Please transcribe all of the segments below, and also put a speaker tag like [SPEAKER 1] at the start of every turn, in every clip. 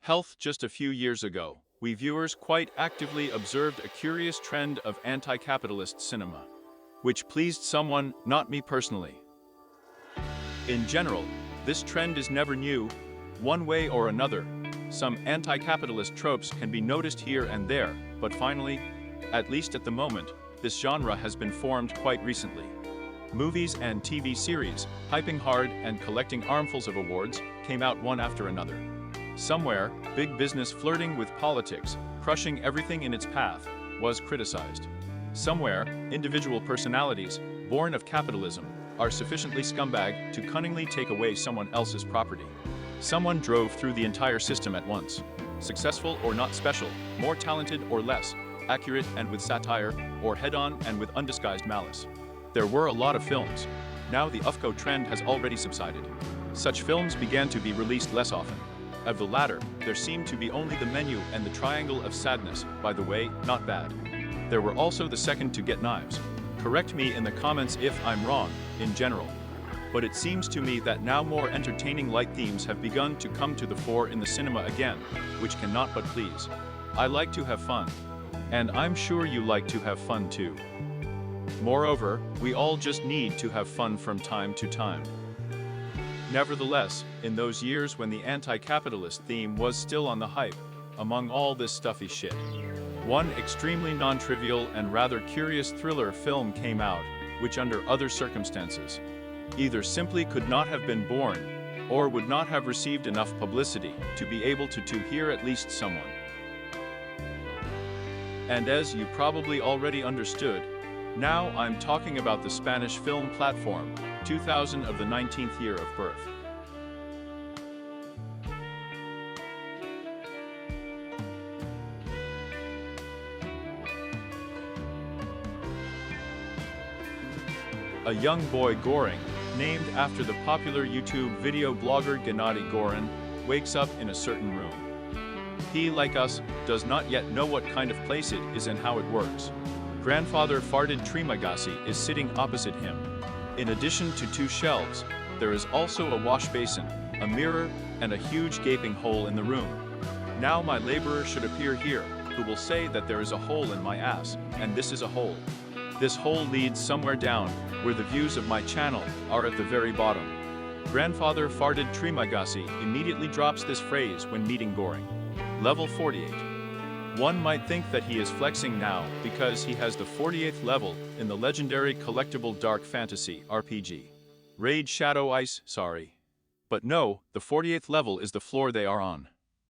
[SPEAKER 1] Health. Just a few years ago, we viewers quite actively observed a curious trend of anti-capitalist cinema, which pleased someone, not me personally. In general, this trend is never new. One way or another, some anti-capitalist tropes can be noticed here and there, but finally, at least at the moment, this genre has been formed quite recently. Movies and TV series, hyping hard and collecting armfuls of awards, came out one after another. Somewhere, big business flirting with politics, crushing everything in its path, was criticized. Somewhere, individual personalities, born of capitalism, are sufficiently scumbag to cunningly take away someone else's property. Someone drove through the entire system at once. Successful or not special, more talented or less, accurate and with satire, or head-on and with undisguised malice. There were a lot of films. Now the UFCO trend has already subsided. Such films began to be released less often. Of the latter, there seemed to be only the menu and the triangle of sadness, by the way, not bad. There were also the second to get knives. Correct me in the comments if I'm wrong, in general. But it seems to me that now more entertaining light themes have begun to come to the fore in the cinema again, which cannot but please. I like to have fun. And I'm sure you like to have fun too. Moreover, we all just need to have fun from time to time. Nevertheless, in those years when the anti-capitalist theme was still on the hype, among all this stuffy shit, one extremely non-trivial and rather curious thriller film came out, which under other circumstances, either simply could not have been born, or would not have received enough publicity to be able to hear at least someone. And as you probably already understood, now I'm talking about the Spanish film platform, 2000 of the 19th year of birth. A young boy Goring, named after the popular YouTube video blogger Gennady Gorin, wakes up in a certain room. He, like us, does not yet know what kind of place it is and how it works. Grandfather Fardid Trimagasi is sitting opposite him. In addition to two shelves, there is also a wash basin, a mirror, and a huge gaping hole in the room. Now my laborer should appear here, who will say that there is a hole in my ass, and this is a hole. This hole leads somewhere down, where the views of my channel are at the very bottom. Grandfather Fardid Trimagasi immediately drops this phrase when meeting Goring. Level 48. One might think that he is flexing now because he has the 48th level in the legendary collectible dark fantasy RPG. Raid Shadow Ice, sorry. But no, the 48th level is the floor they are on.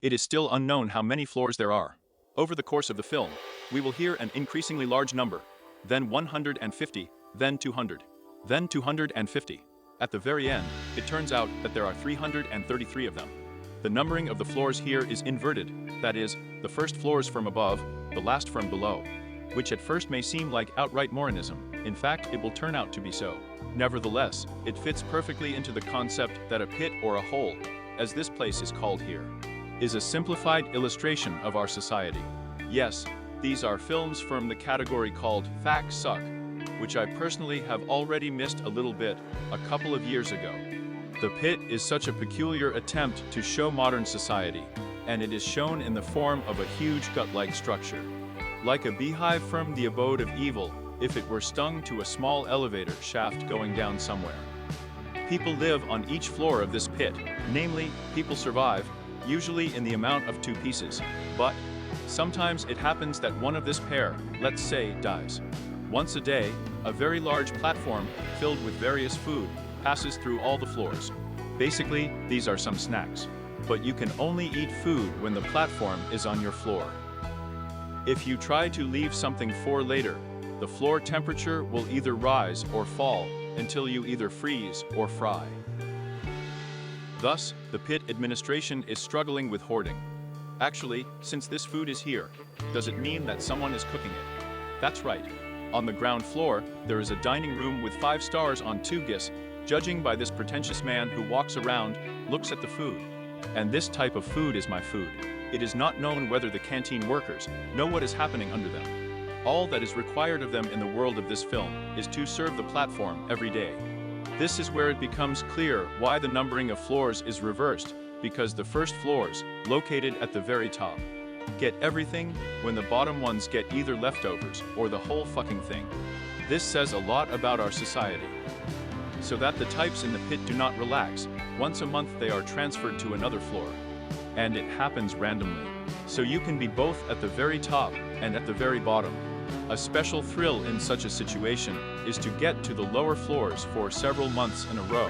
[SPEAKER 1] It is still unknown how many floors there are. Over the course of the film, we will hear an increasingly large number, then 150, then 200, then 250. At the very end, it turns out that there are 333 of them. The numbering of the floors here is inverted, that is, the first floors from above, the last from below, which at first may seem like outright Morinism. In fact, it will turn out to be so. Nevertheless, it fits perfectly into the concept that a pit or a hole, as this place is called here, is a simplified illustration of our society. Yes, these are films from the category called Facts Suck, which I personally have already missed a little bit a couple of years ago. The pit is such a peculiar attempt to show modern society, and it is shown in the form of a huge gut-like structure. Like a beehive from the abode of evil, if it were stung to a small elevator shaft going down somewhere. People live on each floor of this pit, namely, people survive, usually in the amount of 2 pieces, but sometimes it happens that one of this pair, let's say, dies. Once a day, a very large platform filled with various food passes through all the floors. Basically, these are some snacks. But you can only eat food when the platform is on your floor. If you try to leave something for later, the floor temperature will either rise or fall until you either freeze or fry. Thus, the pit administration is struggling with hoarding. Actually, since this food is here, does it mean that someone is cooking it? That's right. On the ground floor, there is a dining room with 5 stars on 2 gis, judging by this pretentious man who walks around, looks at the food. And this type of food is my food. It is not known whether the canteen workers know what is happening under them. All that is required of them in the world of this film is to serve the platform every day. This is where it becomes clear why the numbering of floors is reversed, because the first floors, located at the very top, get everything, when the bottom ones get either leftovers or the whole fucking thing. This says a lot about our society. So that the types in the pit do not relax, once a month they are transferred to another floor. And it happens randomly. So you can be both at the very top and at the very bottom. A special thrill in such a situation is to get to the lower floors for several months in a row,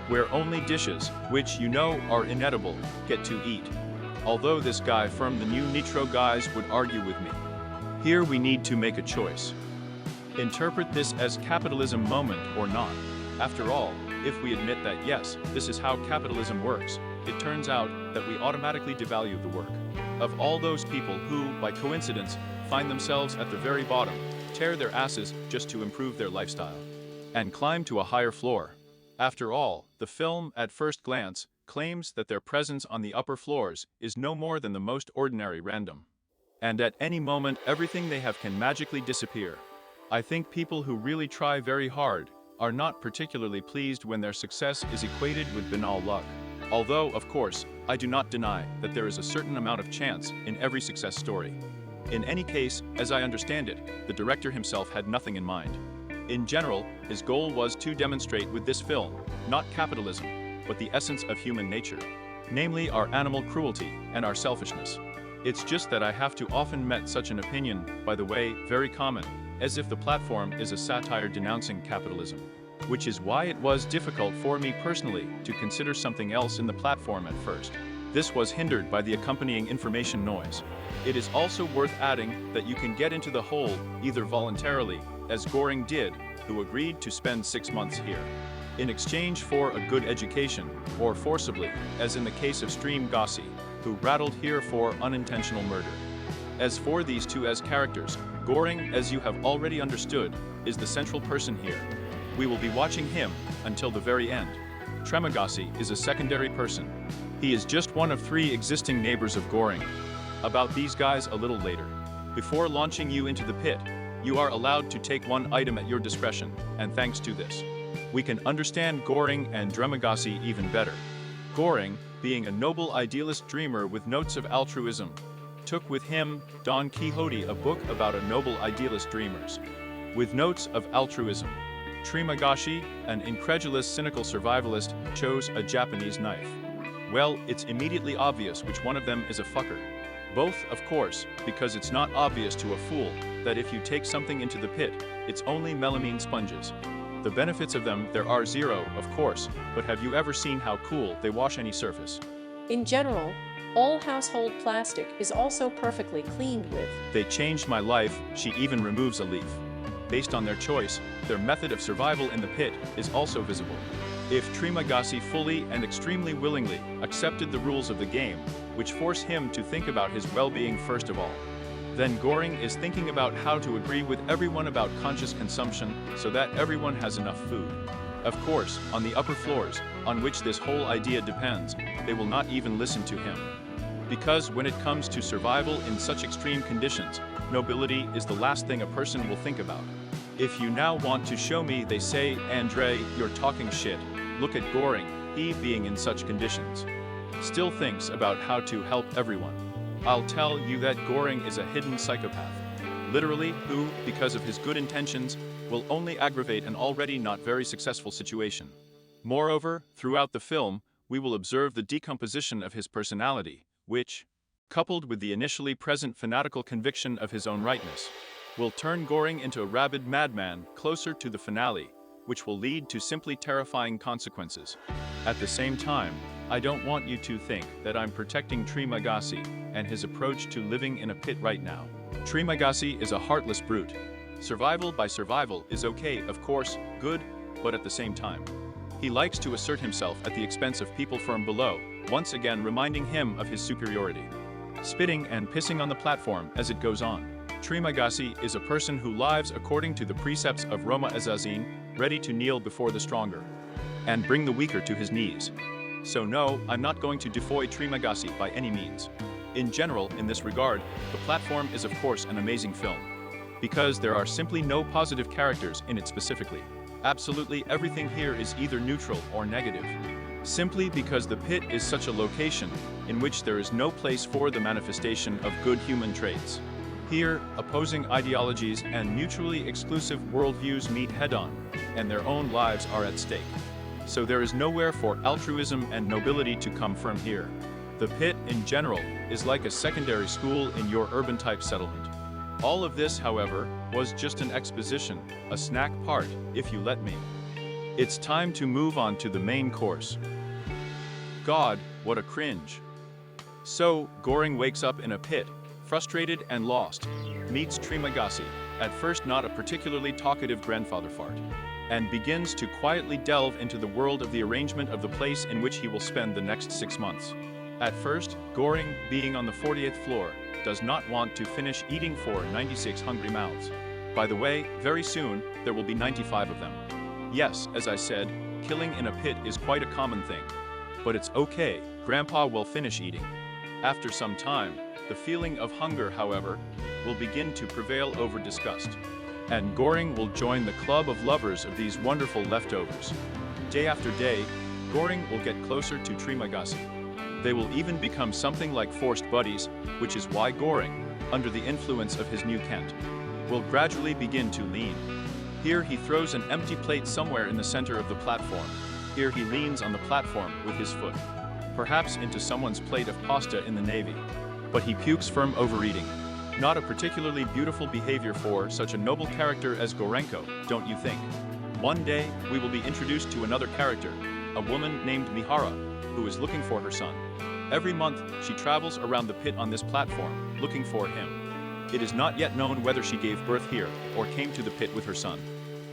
[SPEAKER 1] where only dishes, which you know are inedible, get to eat. Although this guy from the new Nitro guys would argue with me. Here we need to make a choice. Interpret this as capitalism moment or not. After all, if we admit that yes, this is how capitalism works, it turns out that we automatically devalue the work of all those people who, by coincidence, find themselves at the very bottom, tear their asses just to improve their lifestyle, and climb to a higher floor. After all, the film, at first glance, claims that their presence on the upper floors is no more than the most ordinary random. And at any moment, everything they have can magically disappear. I think people who really try very hard are not particularly pleased when their success is equated with banal luck. Although, of course, I do not deny that there is a certain amount of chance in every success story. In any case, as I understand it, the director himself had nothing in mind. In general, his goal was to demonstrate with this film, not capitalism, but the essence of human nature, namely our animal cruelty and our selfishness. It's just that I have too often met such an opinion, by the way, very common, as if the platform is a satire denouncing capitalism. Which is why it was difficult for me personally to consider something else in the platform at first. This was hindered by the accompanying information noise. It is also worth adding that you can get into the hole either voluntarily, as Goring did, who agreed to spend 6 months here, in exchange for a good education, or forcibly, as in the case of Stream Gossi, who rattled here for unintentional murder. As for these two as characters, Goring, as you have already understood, is the central person here. We will be watching him until the very end. Tremagossi is a secondary person. He is just one of 3 existing neighbors of Goring. About these guys a little later. Before launching you into the pit, you are allowed to take one item at your discretion, and thanks to this, we can understand Goring and Tremagossi even better. Goring, being a noble idealist dreamer with notes of altruism, took with him Don Quixote, a book about a noble idealist dreamers, with notes of altruism. Tremagossi, an incredulous cynical survivalist, chose a Japanese knife. Well, it's immediately obvious which one of them is a fucker. Both, of course, because it's not obvious to a fool that if you take something into the pit, it's only melamine sponges. The benefits of them there are 0, of course, but have you ever seen how cool they wash any surface?
[SPEAKER 2] In general, all household plastic is also perfectly cleaned with.
[SPEAKER 1] They changed my life, she even removes a leaf. Based on their choice, their method of survival in the pit is also visible. If Tremagossi fully and extremely willingly accepted the rules of the game, which force him to think about his well-being first of all, then Goring is thinking about how to agree with everyone about conscious consumption so that everyone has enough food. Of course, on the upper floors, on which this whole idea depends, they will not even listen to him. Because when it comes to survival in such extreme conditions, nobility is the last thing a person will think about. If you now want to show me, they say, Andre, you're talking shit, look at Goring, he being in such conditions, still thinks about how to help everyone. I'll tell you that Goring is a hidden psychopath, literally, who, because of his good intentions, will only aggravate an already not very successful situation. Moreover, throughout the film, we will observe the decomposition of his personality, which, coupled with the initially present fanatical conviction of his own rightness, will turn Goring into a rabid madman closer to the finale, which will lead to simply terrifying consequences. At the same time, I don't want you to think that I'm protecting Tremagossi and his approach to living in a pit right now. Tremagossi is a heartless brute. Survival by survival is okay, of course, good, but at the same time, he likes to assert himself at the expense of people from below, once again reminding him of his superiority. Spitting and pissing on the platform as it goes on. Tremagossi is a person who lives according to the precepts of Roma Azazin, ready to kneel before the stronger and bring the weaker to his knees. So no, I'm not going to defoy Tremagossi by any means. In general, in this regard, the platform is of course an amazing film, because there are simply no positive characters in it specifically. Absolutely everything here is either neutral or negative. simply because the pit is such a location in which there is no place for the manifestation of good human traits. Here, opposing ideologies and mutually exclusive worldviews meet head-on, and their own lives are at stake. So there is nowhere for altruism and nobility to come from here. The pit, in general, is like a secondary school in your urban-type settlement. All of this, however, was just an exposition, a snack part, if you let me. It's time to move on to the main course. God, what a cringe. So, Goring wakes up in a pit, frustrated and lost, meets Trimagasi, at first not a particularly talkative grandfather fart, and begins to quietly delve into the world of the arrangement of the place in which he will spend the next 6 months. At first, Goring, being on the 40th floor, does not want to finish eating for 96 hungry mouths. By the way, very soon, there will be 95 of them. Yes, as I said, killing in a pit is quite a common thing. But it's okay, Grandpa will finish eating. After some time, the feeling of hunger, however, will begin to prevail over disgust. And Goring will join the club of lovers of these wonderful leftovers. Day after day, Goring will get closer to Trimagasi. They will even become something like forced buddies, which is why Goring, under the influence of his new Kent, will gradually begin to lean. Here he throws an empty plate somewhere in the center of the platform. Here he leans on the platform with his foot, perhaps into someone's plate of pasta in the Navy. But he pukes from overeating. Not a particularly beautiful behavior for such a noble character as Gorenko, don't you think? One day, we will be introduced to another character, a woman named Mihara, who is looking for her son. Every month, she travels around the pit on this platform, looking for him. It is not yet known whether she gave birth here, or came to the pit with her son.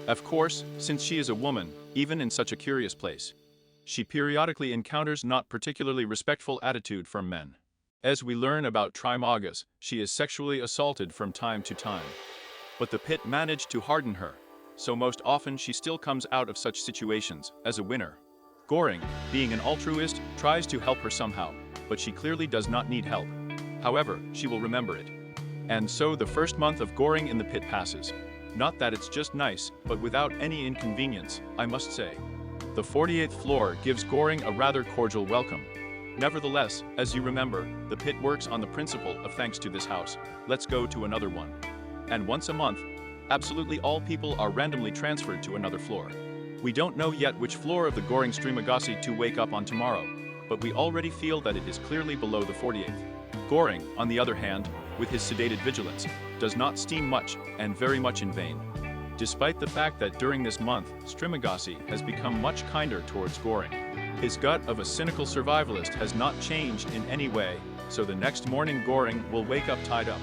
[SPEAKER 1] Of course, since she is a woman, even in such a curious place, she periodically encounters not particularly respectful attitude from men. As we learn about Trimagas, she is sexually assaulted from time to time. But the pit managed to harden her, so most often she still comes out of such situations as a winner. Goring, being an altruist, tries to help her somehow, but she clearly does not need help. However, she will remember it. And so the first month of Goring in the pit passes. Not that it's just nice, but without any inconvenience, I must say. The 48th floor gives Goring a rather cordial welcome. Nevertheless, as you remember, the pit works on the principle of thanks to this house, let's go to another one. And once a month, absolutely all people are randomly transferred to another floor. We don't know yet which floor of the Goring Streamagasi to wake up on tomorrow, but we already feel that it is clearly below the 48th. Goring, on the other hand, with his sedated vigilance, does not steam much, and very much in vain. Despite the fact that during this month, Streamagasi has become much kinder towards Goring. His gut of a cynical survivalist has not changed in any way, so the next morning Goring will wake up tied up.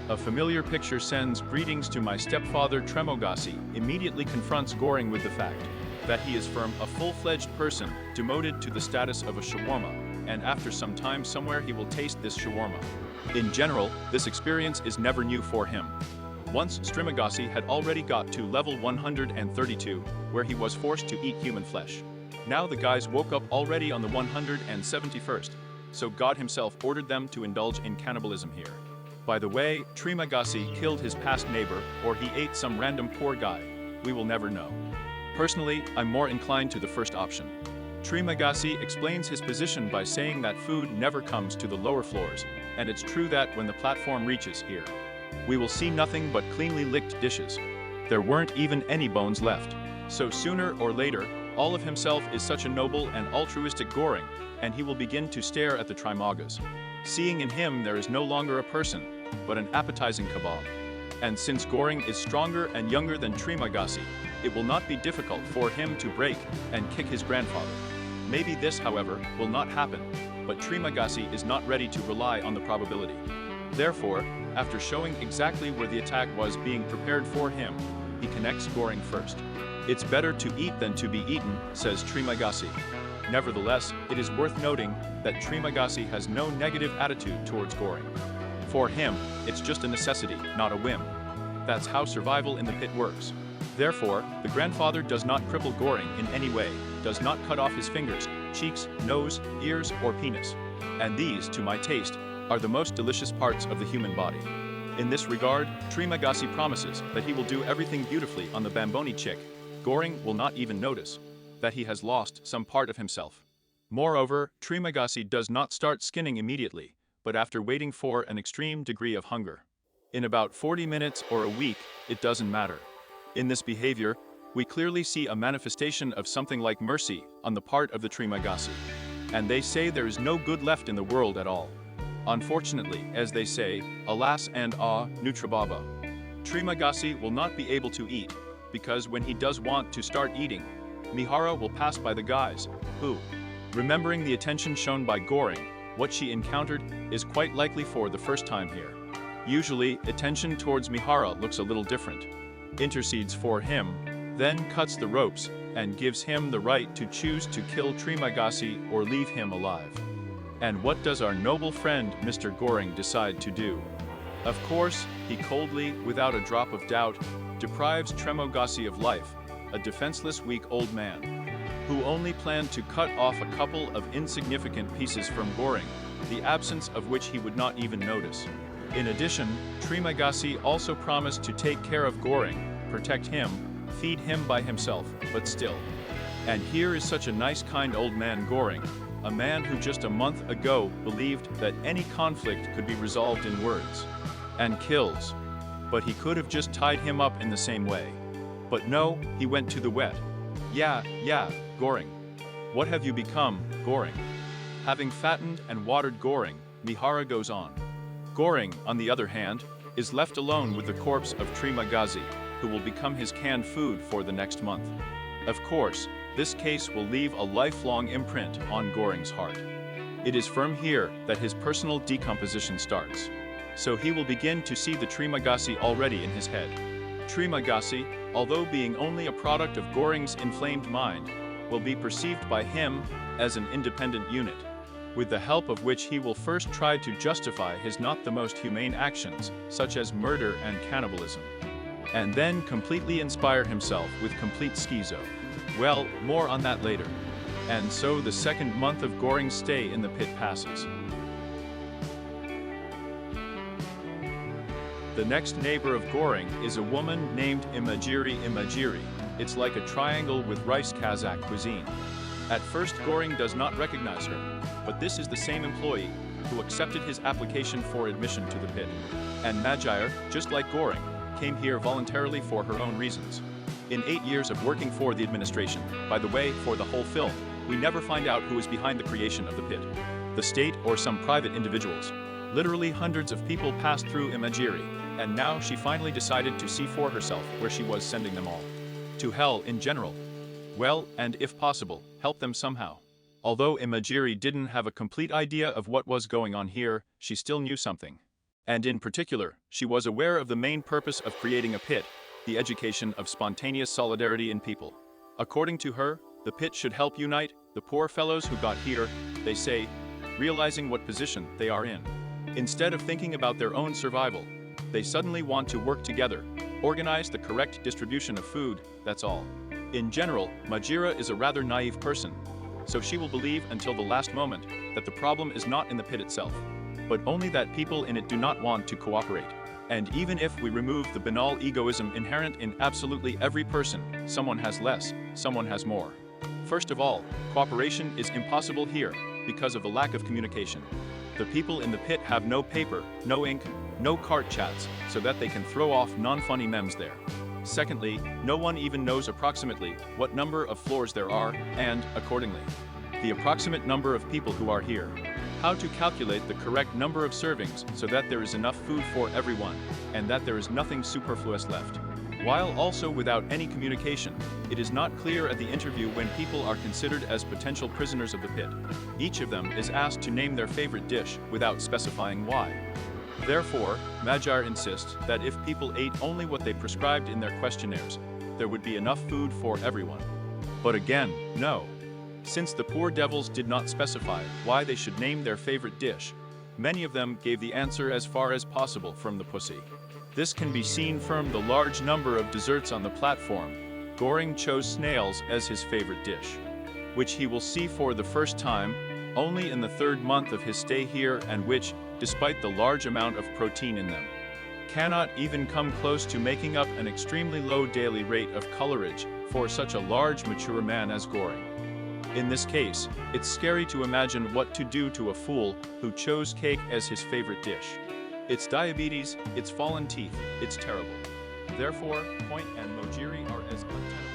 [SPEAKER 1] A familiar picture sends greetings to my stepfather Tremogasi, immediately confronts Goring with the fact that he is from a full-fledged person, demoted to the status of a shawarma, and after some time somewhere he will taste this shawarma. In general, this experience is never new for him. Once Streamagasi had already got to level 132, where he was forced to eat human flesh. Now the guys woke up already on the 171st, so God himself ordered them to indulge in cannibalism here. By the way, Trimagasi killed his past neighbor, or he ate some random poor guy. We will never know. Personally, I'm more inclined to the first option. Trimagasi explains his position by saying that food never comes to the lower floors, and it's true that when the platform reaches here, we will see nothing but cleanly licked dishes. There weren't even any bones left. So sooner or later, all of himself is such a noble and altruistic Goring, and he will begin to stare at the Trimagas. Seeing in him there is no longer a person, but an appetizing kebab. And since Goring is stronger and younger than Trimagasi, it will not be difficult for him to break and kick his grandfather. Maybe this, however, will not happen, but Trimagasi is not ready to rely on the probability. Therefore, after showing exactly where the attack was being prepared for him, he connects Goring first. It's better to eat than to be eaten, says Trimagasi. Nevertheless, it is worth noting that Trimagasi has no negative attitude towards Goring. For him, it's just a necessity, not a whim. That's how survival in the pit works. Therefore, the grandfather does not cripple Goring in any way, does not cut off his fingers, cheeks, nose, ears, or penis. And these, to my taste, are the most delicious parts of the human body. In this regard, Trimagasi promises that he will do everything beautifully on the Bamboni chick. Goring will not even notice that he has lost some part of himself. Moreover, Trimagasi does not start skinning immediately, but after waiting for an extreme degree of hunger. In about 40 minutes or a week, it doesn't matter. In this behavior, we clearly see a manifestation of something like mercy on the part of the Trimagasi. And they say there is no good left in the world at all. Unfortunately, as they say, alas and ah, Nutribaba. Trimagasi will not be able to eat, because when he does want to start eating, Mihara will pass by the guys, who, remembering the attention shown by Goring, what she encountered is quite likely for the first time here. Usually, attention towards Mihara looks a little different. Intercedes for him, then cuts the ropes, and gives him the right to choose to kill Trimagasi or leave him alive. And what does our noble friend Mr. Goring decide to do? Of course, he coldly, without a drop of doubt, deprives Trimagasi of life, a defenseless weak old man, who only planned to cut off a couple of insignificant pieces from Goring, the absence of which he would not even notice. In addition, Trimagasi also promised to take care of Goring, protect him, feed him by himself, but still. And here is such a nice kind old man Goring, a man who just a month ago believed that any conflict could be resolved in words and kills. But he could have just tied him up in the same way. But no, he went to the wet. Yeah, Goring. What have you become, Goring? Having fattened and watered Goring, Mihara goes on. Goring, on the other hand, is left alone with the corpse of Trimagasi, who will become his canned food for the next month. Of course, this case will leave a lifelong imprint on Goring's heart. It is from here that his personal decomposition starts. So he will begin to see the Trimagasi already in his head. Trimagasi, although being only a product of Goring's inflamed mind, will be perceived by him as an independent unit, with the help of which he will first try to justify his not the most humane actions, such as murder and cannibalism, and then completely inspire himself with complete schizo. Well, more on that later. And so the second month of Goring's stay in the pit passes. The next neighbor of Goring is a woman named Imagiri. It's like a triangle with rice Kazakh cuisine. At first Goring does not recognize her, but this is the same employee who accepted his application for admission to the pit. And Magyar, just like Goring, came here voluntarily for her own reasons. In 8 years of working for the administration, by the way, for the whole film, we never find out who is behind the creation of the pit. The state or some private individuals. Literally hundreds of people passed through Imagiri, and now she finally decided to see for herself where she was sending them all. To hell in general. Well, and if possible, help them somehow. Although Imagiri didn't have a complete idea of what was going on here, she still knew something. And in particular, she was aware of the main purpose of creating a pit, the education of spontaneous solidarity in people. According to her, the pit should help unite the poor fellows who got here, they say, realizing what position they are in. Instead of thinking about their own survival, they suddenly want to work together, organize the correct distribution of food, that's all. In general, Majira is a rather naive person, so she will believe until the last moment that the problem is not in the pit itself, but only that people in it do not want to cooperate. And even if we remove the banal egoism inherent in absolutely every person, someone has less, someone has more. First of all, cooperation is impossible here because of the lack of communication. The people in the pit have no paper, no ink, no cart chats, so that they can throw off non-funny memes there. Secondly, no one even knows approximately what number of floors there are, and, accordingly, the approximate number of people who are here. How to calculate the correct number of servings so that there is enough food for everyone, and that there is nothing superfluous left. While also without any communication, it is not clear at the interview when people are considered as potential prisoners of the pit. Each of them is asked to name their favorite dish without specifying why. Therefore, Magyar insists that if people ate only what they prescribed in their questionnaires, there would be enough food for everyone. But again, no. Since the poor devils did not specify why they should name their favorite dish, many of them gave the answer as far as possible from the pussy. This can be seen from the large number of desserts on the platform. Goring chose snails as his favorite dish, which he will see for the first time only in the third month of his stay here, and which, despite the large amount of protein in them, cannot even come close to making up an extremely low daily rate of colorage for such a large mature man as Goring. In this case, it's scary to imagine what to do to a fool who chose cake as his favorite dish. It's diabetes, it's fallen teeth, it's terrible. Therefore, point and mojiri are as untenable.